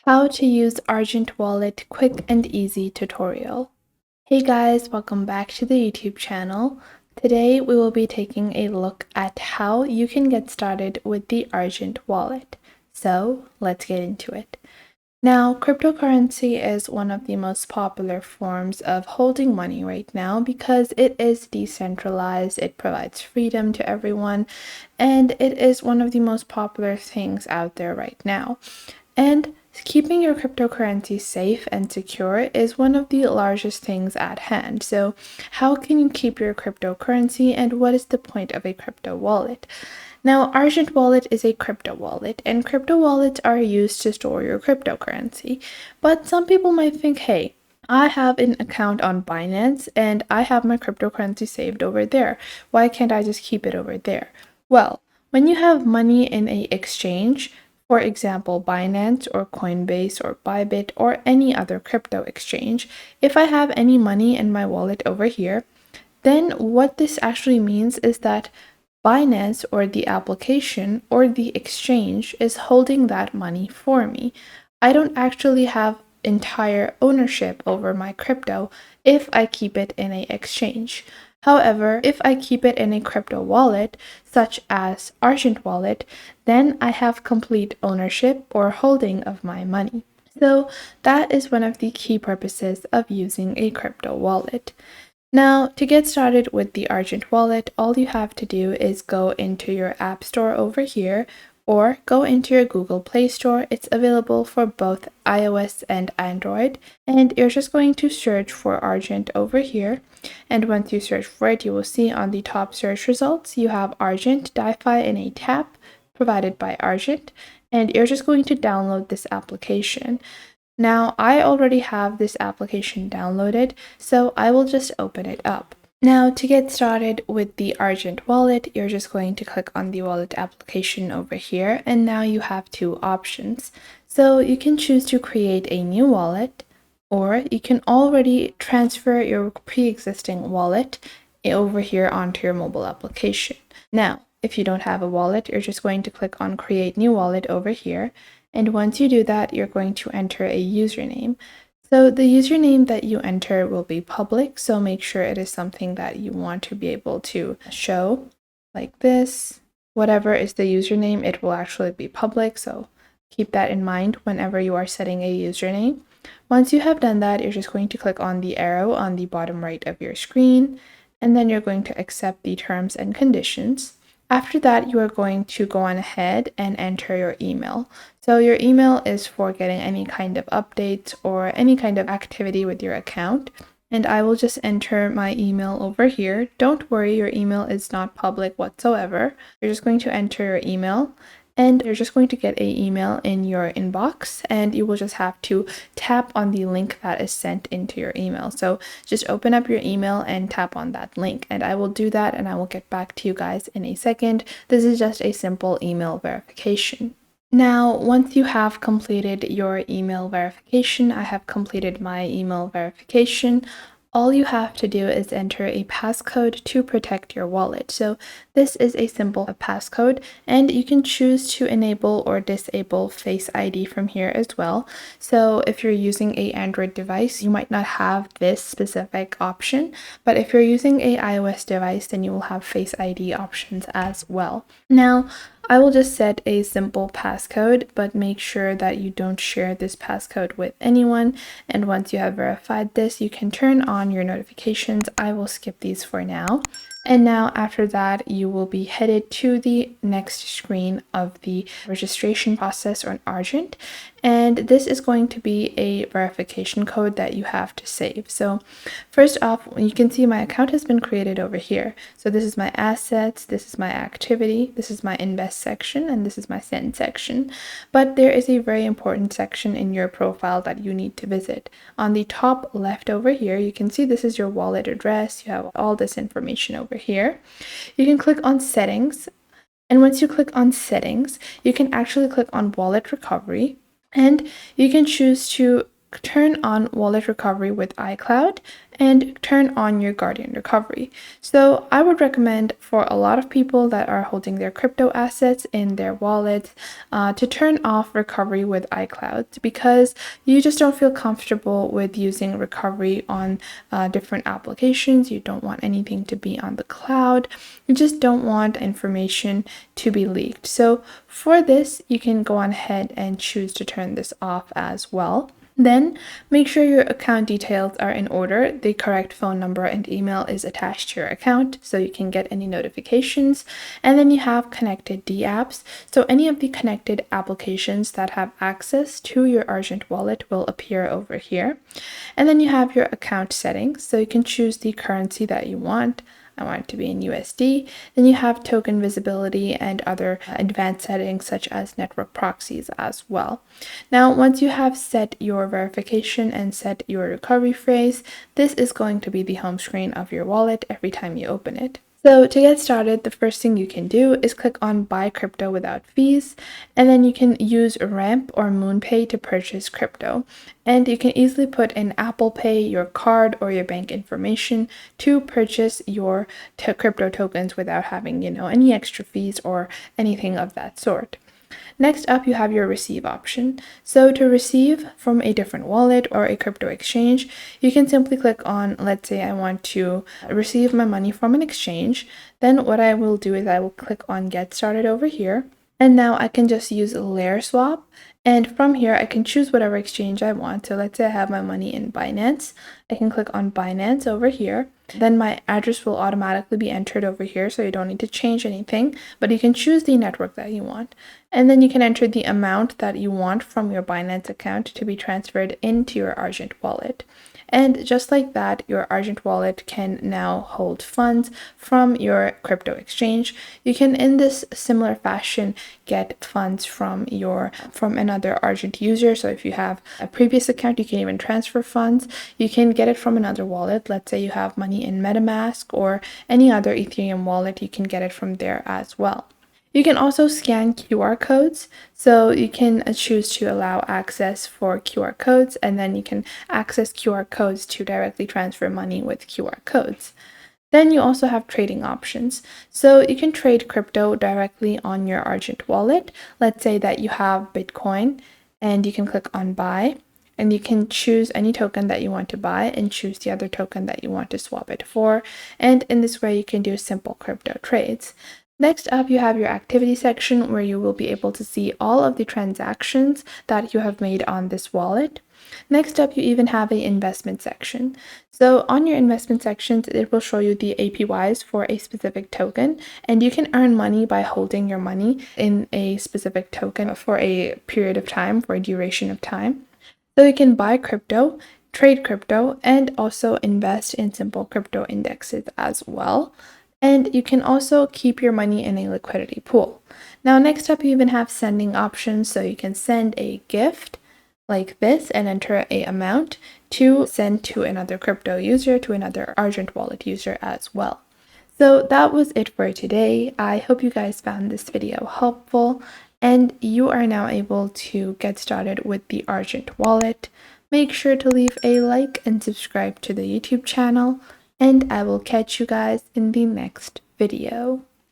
How to use Argent Wallet quick and easy tutorial. Hey guys, welcome back to the YouTube channel. Today we will be taking a look at how you can get started with the Argent Wallet. So let's get into it. Now, cryptocurrency is one of the most popular forms of holding money right now because it is decentralized, it provides freedom to everyone, and it is one of the most popular things out there right now. And keeping your cryptocurrency safe and secure is one of the largest things at hand. So, how can you keep your cryptocurrency and what is the point of a crypto wallet? Now, Argent Wallet is a crypto wallet, and crypto wallets are used to store your cryptocurrency. But some people might think, hey, I have an account on Binance and I have my cryptocurrency saved over there. Why can't I just keep it over there? Well, when you have money in a exchange, for example, Binance or Coinbase or Bybit or any other crypto exchange, if I have any money in my wallet over here, then what this actually means is that Binance or the application or the exchange is holding that money for me. I don't actually have entire ownership over my crypto if I keep it in a exchange. However, if I keep it in a crypto wallet, such as Argent Wallet, then I have complete ownership or holding of my money. So that is one of the key purposes of using a crypto wallet. Now, to get started with the Argent Wallet, all you have to do is go into your App Store over here or go into your Google Play Store. It's available for both iOS and Android. And you're just going to search for Argent over here. And once you search for it, you will see on the top search results, you have Argent DeFi in a tab provided by Argent. And you're just going to download this application. Now, I already have this application downloaded, so I will just open it up. Now, to get started with the Argent Wallet, you're just going to click on the wallet application over here, and now you have two options. So you can choose to create a new wallet, or you can already transfer your pre-existing wallet over here onto your mobile application. Now, if you don't have a wallet, you're just going to click on Create New Wallet over here. And once you do that, you're going to enter a username. So the username that you enter will be public, so make sure it is something that you want to be able to show, like this. Whatever is the username, it will actually be public, so keep that in mind whenever you are setting a username. Once you have done that, you're just going to click on the arrow on the bottom right of your screen, and then you're going to accept the terms and conditions. After that, you are going to go on ahead and enter your email. So your email is for getting any kind of updates or any kind of activity with your account. And I will just enter my email over here. Don't worry, your email is not public whatsoever. You're just going to enter your email. And you're just going to get an email in your inbox, and you will just have to tap on the link that is sent into your email. So just open up your email and tap on that link, and I will do that and I will get back to you guys in a second. This is just a simple email verification. Now, once you have completed your email verification, I have completed my email verification. All you have to do is enter a passcode to protect your wallet. So this is a simple passcode, and you can choose to enable or disable Face ID from here as well. So if you're using an Android device, you might not have this specific option, but if you're using an iOS device, then you will have Face ID options as well. Now, I will just set a simple passcode, but make sure that you don't share this passcode with anyone. And once you have verified this, you can turn on your notifications. I will skip these for now. And now after that, you will be headed to the next screen of the registration process on Argent. And this is going to be a verification code that you have to save. So first off, you can see my account has been created over here. So this is my assets, this is my activity, this is my invest section, and this is my send section. But there is a very important section in your profile that you need to visit. On the top left over here, you can see this is your wallet address. You have all this information over here. You can click on settings, and once you click on settings, you can actually click on wallet recovery, and you can choose to turn on wallet recovery with iCloud and turn on your Guardian recovery. So I would recommend for a lot of people that are holding their crypto assets in their wallets to turn off recovery with iCloud, because you just don't feel comfortable with using recovery on different applications. You don't want anything to be on the cloud. You just don't want information to be leaked. So for this, you can go on ahead and choose to turn this off as well. Then make sure your account details are in order. The correct phone number and email is attached to your account so you can get any notifications. And then you have connected apps. So any of the connected applications that have access to your Argent wallet will appear over here. And then you have your account settings. So you can choose the currency that you want. I want it to be in USD. Then you have token visibility and other advanced settings such as network proxies as well. Now, once you have set your verification and set your recovery phrase, this is going to be the home screen of your wallet every time you open it. So to get started, the first thing you can do is click on Buy Crypto Without Fees, and then you can use Ramp or MoonPay to purchase crypto. And you can easily put in Apple Pay, your card, or your bank information to purchase your crypto tokens without having, any extra fees or anything of that sort. Next up, you have your receive option. So to receive from a different wallet or a crypto exchange, you can simply click on, let's say I want to receive my money from an exchange. Then what I will do is I will click on Get Started over here. And now I can just use Layer Swap. And from here, I can choose whatever exchange I want. So let's say I have my money in Binance. I can click on Binance over here. Then my address will automatically be entered over here, so you don't need to change anything, but you can choose the network that you want. And then you can enter the amount that you want from your Binance account to be transferred into your Argent wallet. And just like that, your Argent wallet can now hold funds from your crypto exchange. You can, in this similar fashion, get funds from another Argent user. So if you have a previous account, you can even transfer funds. You can get it from another wallet. Let's say you have money in MetaMask or any other Ethereum wallet, you can get it from there as well. You can also scan QR codes, so you can choose to allow access for QR codes, and then you can access QR codes to directly transfer money with QR codes. Then you also have trading options. So you can trade crypto directly on your Argent wallet. Let's say that you have Bitcoin, and you can click on Buy, and you can choose any token that you want to buy and choose the other token that you want to swap it for. And in this way, you can do simple crypto trades. Next up, you have your activity section where you will be able to see all of the transactions that you have made on this wallet. Next up, you even have an investment section. So on your investment sections, it will show you the APYs for a specific token, and you can earn money by holding your money in a specific token for a period of time, for a duration of time. So you can buy crypto, trade crypto, and also invest in simple crypto indexes as well. And you can also keep your money in a liquidity pool. Now, next up, you even have sending options. So you can send a gift like this and enter an amount to send to another crypto user, to another Argent wallet user as well. So that was it for today. I hope you guys found this video helpful and you are now able to get started with the Argent wallet. Make sure to leave a like and subscribe to the YouTube channel. And I will catch you guys in the next video.